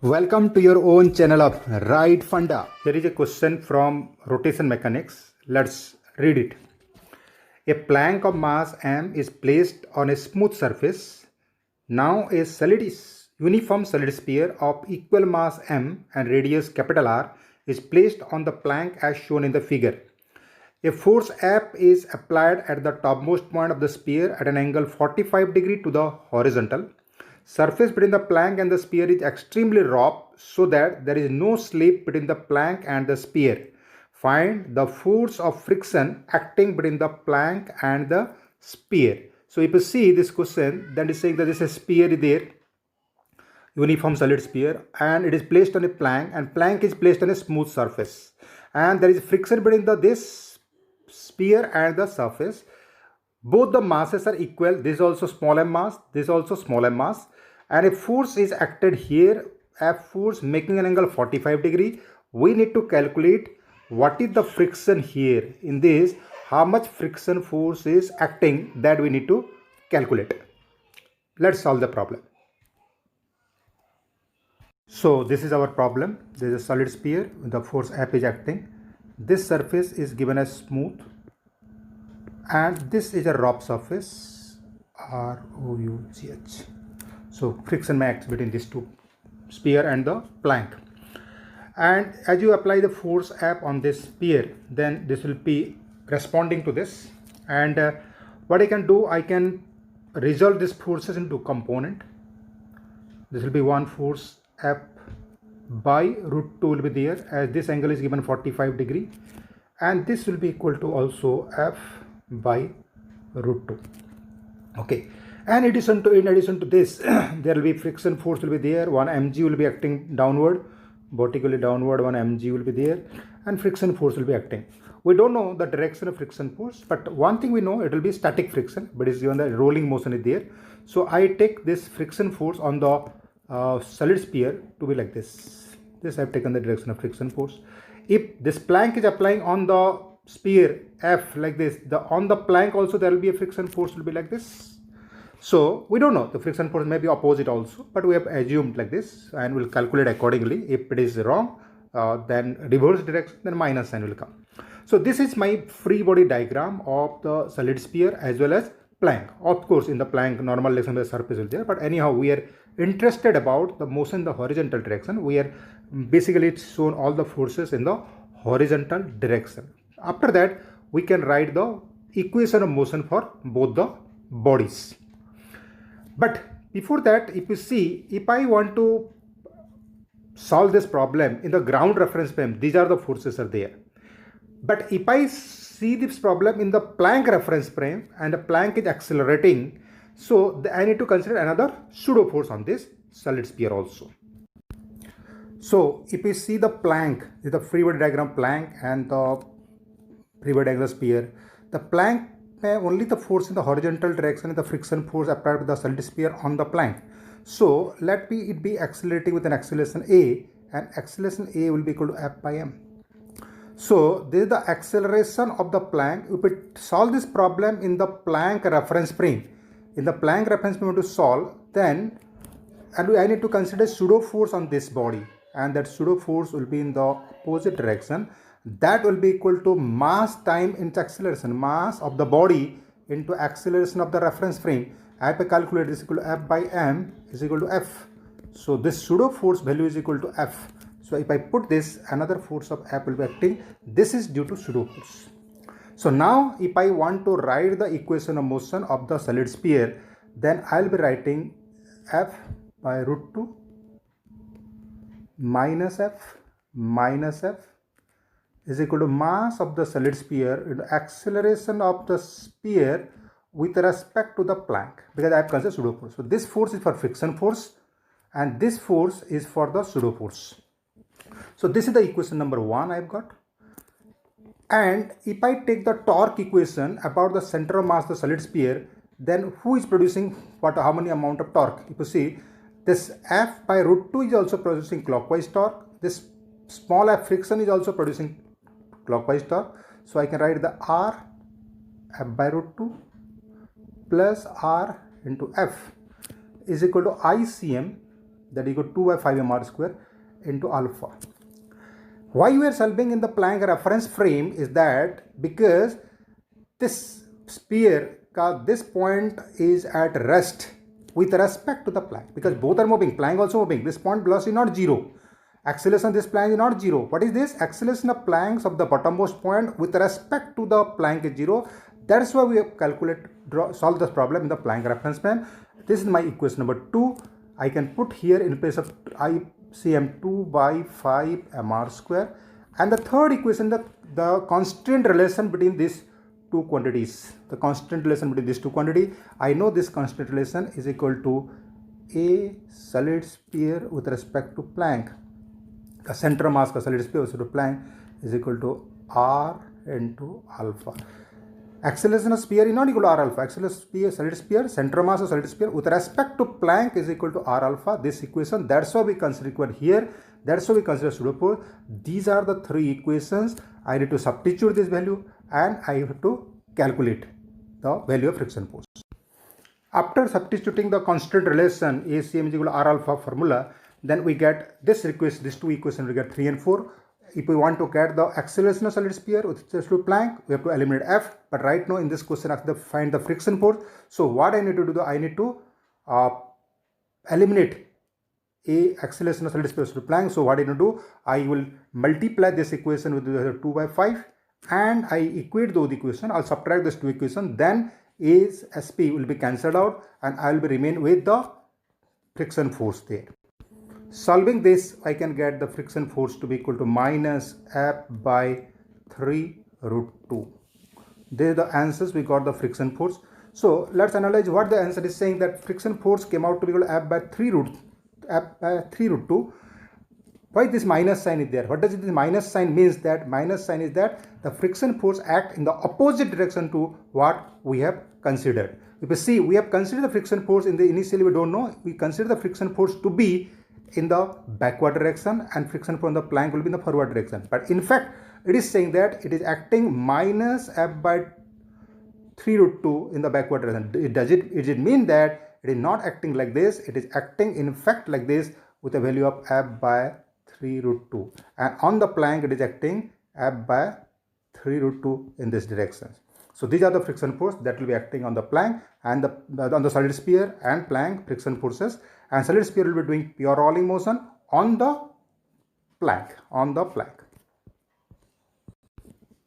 Welcome to your own channel of Right Funda. Here is a question from rotation mechanics. Let's read it. A plank of mass m is placed on a smooth surface. Now a uniform solid sphere of equal mass m and radius R is placed on the plank as shown in the figure. A force F is applied at the topmost point of the sphere at an angle 45 degree to the horizontal. Surface between the plank and the sphere is extremely rough so that there is no slip between the plank and the sphere. Find the force of friction acting between the plank and the sphere. So if you see this question, then it's saying that this is sphere there, uniform solid sphere, and it is placed on a plank, and plank is placed on a smooth surface, and there is friction between this sphere and the surface. Both the masses are equal. This is also small m mass, this is also small m mass, and a force is acted here, F force making an angle 45 degree. We need to calculate what is the friction here in this, how much friction force is acting, that we need to calculate. Let's solve the problem. So this is our problem. There is a solid sphere, the force F is acting. This surface is given as smooth, and this is a rough surface, ROUGH. So friction may act between these two, sphere and the plank. And as you apply the force F on this sphere, then this will be responding to this. And what I can do, I can resolve these forces into component. This will be one force F by root 2 will be there, as this angle is given 45 degree, and this will be equal to also F by root 2. Okay, and in addition to this there will be friction force will be there. One mg will be acting downward, vertically downward, one mg will be there, and friction force will be acting. We don't know the direction of friction force, but one thing we know, it will be static friction, but it's given the rolling motion is there. So I take this friction force on the solid sphere to be like this. This I have taken the direction of friction force. If this plank is applying on the sphere F like this, on the plank also there will be a friction force will be like this. So we don't know, the friction force may be opposite also, but we have assumed like this, and we'll calculate accordingly. If it is wrong, then reverse direction, then minus sign will come. So this is my free body diagram of the solid sphere as well as plank. Of course, in the plank, normal direction the surface is there, but anyhow, we are interested about the motion in the horizontal direction. We are basically, it's shown all the forces in the horizontal direction. After that, we can write the equation of motion for both the bodies. But before that, if you see, if I want to solve this problem in the ground reference frame, these are the forces are there. But if I see this problem in the plank reference frame and the plank is accelerating, so I need to consider another pseudo force on this solid sphere also. So if you see the plank, the free body diagram plank and the free body diagram sphere, the plank only the force in the horizontal direction is the friction force applied with the solid sphere on the plank. So let it be accelerating with an acceleration a, and acceleration a will be equal to F by m. So this is the acceleration of the plank. If we solve this problem in the plank reference frame, to solve, then I need to consider pseudo force on this body, and that pseudo force will be in the opposite direction. That will be equal to mass time into acceleration, mass of the body into acceleration of the reference frame. I have to calculate this equal to F by m is equal to F. So this pseudo force value is equal to F. So if I put this, another force of F will be acting. This is due to pseudo force. So now if I want to write the equation of motion of the solid sphere, then I'll be writing F by root 2 minus F is equal to mass of the solid sphere into acceleration of the sphere with respect to the plank, because I have considered pseudo force. So this force is for friction force, and this force is for the pseudo force. So this is the equation number 1 I've got. And if I take the torque equation about the center of mass of the solid sphere, then who is producing how many amount of torque? If you see, this F by root 2 is also producing clockwise torque. This small f friction is also producing clockwise torque. So I can write the R F by root 2 plus R into F is equal to ICM that equal to 2 by 5 mr square into alpha. Why we are solving in the Planck reference frame is that because this sphere, this point is at rest with respect to the Planck, because both are moving, Planck also moving. This point velocity is not zero. Acceleration of this Planck is not zero. What is this? Acceleration of Planck's of the bottommost point with respect to the Planck is zero. That's why we have solve this problem in the Planck reference frame. This is my equation number 2. I can put here in place of ICM 2 by 5 mr square. And the third equation, the constant relation between these two quantities. The constant relation between these two quantities. I know this constant relation is equal to a solid sphere with respect to Planck. The center mass of solid sphere with respect to Planck is equal to r into alpha. Acceleration of sphere is not equal to r alpha. Acceleration of solid sphere, center mass of solid sphere with respect to Planck is equal to r alpha. This equation, that's why we consider equal here. That's why we consider pseudo-force. These are the three equations. I need to substitute this value and I have to calculate the value of friction force. After substituting the constant relation ACM is equal to r alpha formula, then we get this equation, these two equations, we get 3 and 4. If we want to get the acceleration of solid sphere with respect to Planck, we have to eliminate F. But right now in this question, I have to find the friction force. So what I need to do, I need to eliminate a acceleration of solid sphere with respect to Planck. So what I need to do, I will multiply this equation with 2 by 5 and I equate those equations. I'll subtract these two equations. Then A's SP will be cancelled out and I will be remain with the friction force there. Solving this, I can get the friction force to be equal to minus F by 3 root 2. These are the answers we got the friction force. So let's analyze what the answer is saying, that friction force came out to be equal to F by 3 root 2. Why this minus sign is there? What does this minus sign means? That minus sign is that the friction force act in the opposite direction to what we have considered. If you see, we have considered the friction force in the initially we don't know. We consider the friction force to be in the backward direction and friction from the Planck will be in the forward direction. But in fact, it is saying that it is acting minus F by 3 root 2 in the backward direction. Does it mean that it is not acting like this? It is acting in fact like this with a value of F by 3 root 2. And on the Planck, it is acting F by 3 root 2 in this direction. So these are the friction force that will be acting on the Planck and on the solid sphere and Planck friction forces. And solid sphere will be doing pure rolling motion on the Planck.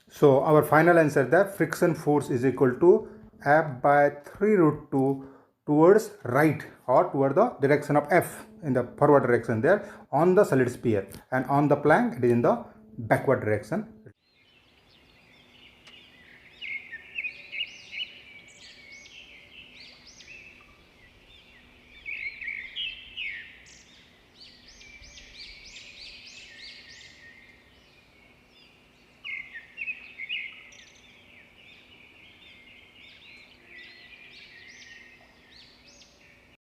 So our final answer, that friction force is equal to F by 3 root 2 towards right or toward the direction of F in the forward direction there on the solid sphere, and on the Planck it is in the backward direction.